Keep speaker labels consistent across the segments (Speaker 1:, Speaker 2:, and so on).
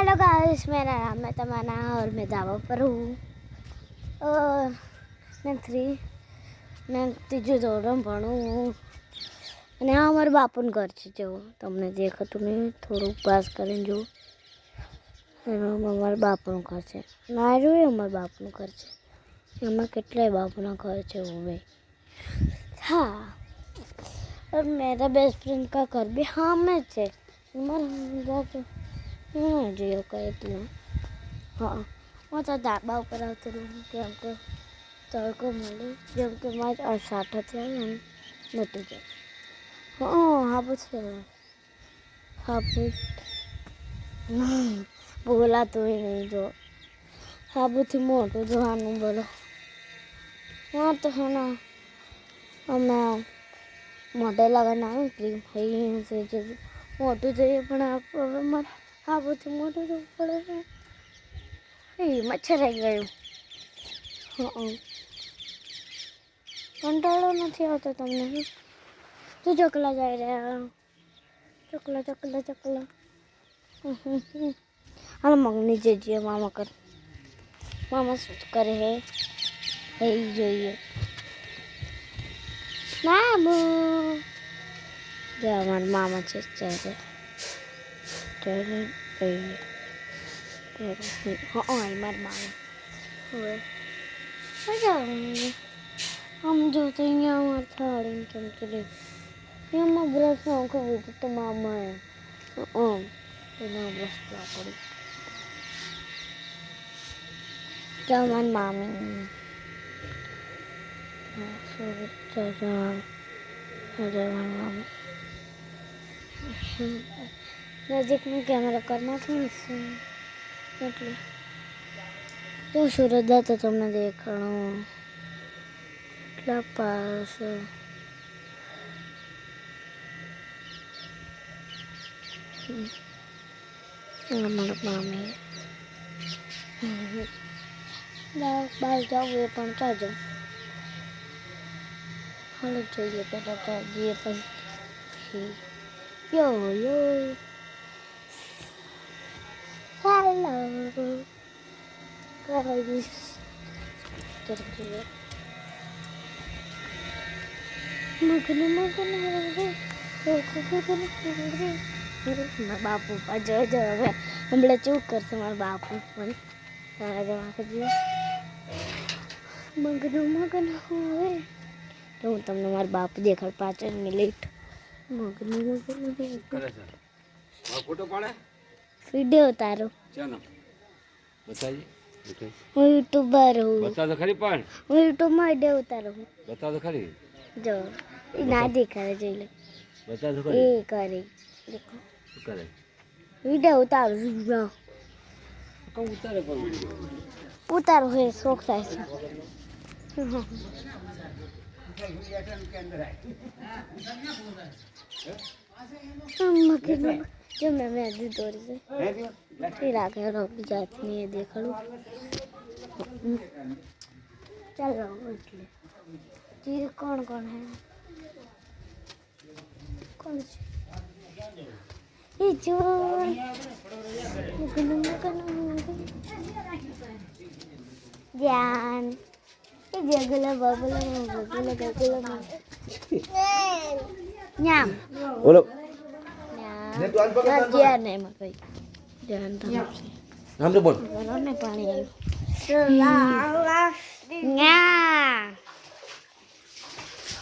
Speaker 1: Hello guys, मेरा नाम है तमन्ना और मैं दावा पर हूँ। और मैं तीजू धोरण भणું અને આ અમારા બાપુનું ઘર છે. જો તમને દેખાતું નહીં, થોડુંક પાસ કરીને જો એમાં અમારા બાપુનું ઘર છે. ના જોયું અમારા બાપુનું ઘર છે. એમાં કેટલાય બાપુના ઘર છે वो भाई. हाँ, और मेरा बेस्ट फ्रेंड का घर भी हाँ में છે. અમારા જોયો કઈ એટલું. હા, હું તો ધાબા ઉપર આવતી રહું કેમ કે તડકો મળે, જેમ કે મારે 8 થયા ને નથી જાય. હા, હાબુસ છે. હાબુસ બોલાતું નહીં. જો હાબુથી મોટું જોવાનું બોલો. હા તો है ना, અમે મોઢે લગાવીને આવ્યું ક્રીમ થઈ છે. મોટું જોઈએ પણ હવે મારે હાબુથી મોટું જવું પડે છે. એ મચ્છર આવી ગયું. હા, કંટાળો નથી આવતો તમને? તો ચકલા જાય રહ્યા. ચકલા ચકલા ચકલા. હાલ મગની જઈએ મામા કર. મામા શું કરે હે એ જોઈએ. મામો જો અમારા મામા છે. ચાલે ચાલે હા, મારા મામા હવે આમ જો તો અહીંયા અમારે થાળીને ચમચી એમાં બ્રશ નાખો તો મામા એના બ્રશ ના પડી. જો મારી મામી નજીકનું કેમેરા કરી નાખ્યું એટલે તો સુરત તો તમને દેખાણું એટલા પાસ. અમારા મામી બહાર જવું એ પણ ચાલજો. હાલો જોઈએ પહેલાં તો જઈએ પછી યો યો હેલો ગાઈસ. મારા બાપુ જો હવે હમણાં ચૂક કરશે મારા બાપુ પણ મગન હોય તો હું તમને મારા બાપુ દેખાડ 5 મિનિટ. મગનું
Speaker 2: ફોટો પાડે
Speaker 1: વિડીયો ઉતારો. હું યુટ્યુબર હું.
Speaker 2: બતા તો ખરી પણ
Speaker 1: હું યુટ્યુબમાં વિડીયો ઉતારું હું.
Speaker 2: બતા તો ખરી.
Speaker 1: જો ના દેખાડે જોઈ લે.
Speaker 2: બતા તો
Speaker 1: એ
Speaker 2: ખરી.
Speaker 1: કરે દેખો
Speaker 2: શું કરે?
Speaker 1: વિડીયો ઉતારું છું.
Speaker 2: કહું ઉતારે પણ વિડિયો
Speaker 1: ઉતારો હે શોખ થાય છે. જો મેં મહેંદી દોરી છે फिर आगे रोक जाती नहीं है. देख लो चलो એટલે जी कौन कौन है कौन ये जो ज्ञान ये जगला बबला न्याम
Speaker 2: બોલો
Speaker 1: ને તો આન પકડ જ્ઞાન ને એમાં કઈ ધ્યાન રાખજો.
Speaker 2: નામ તો બોલ.
Speaker 1: ને પાણી આવ્યું.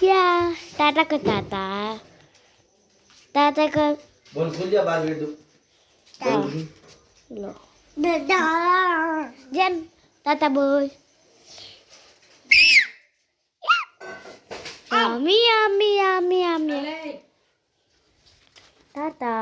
Speaker 1: क्या टाटा का टाटा टाटा का
Speaker 2: બોલ ખોલ્યા બાર વેડ દો.
Speaker 1: लो जन टाटा बोल. Yummy, yummy, yummy, yummy. Tata.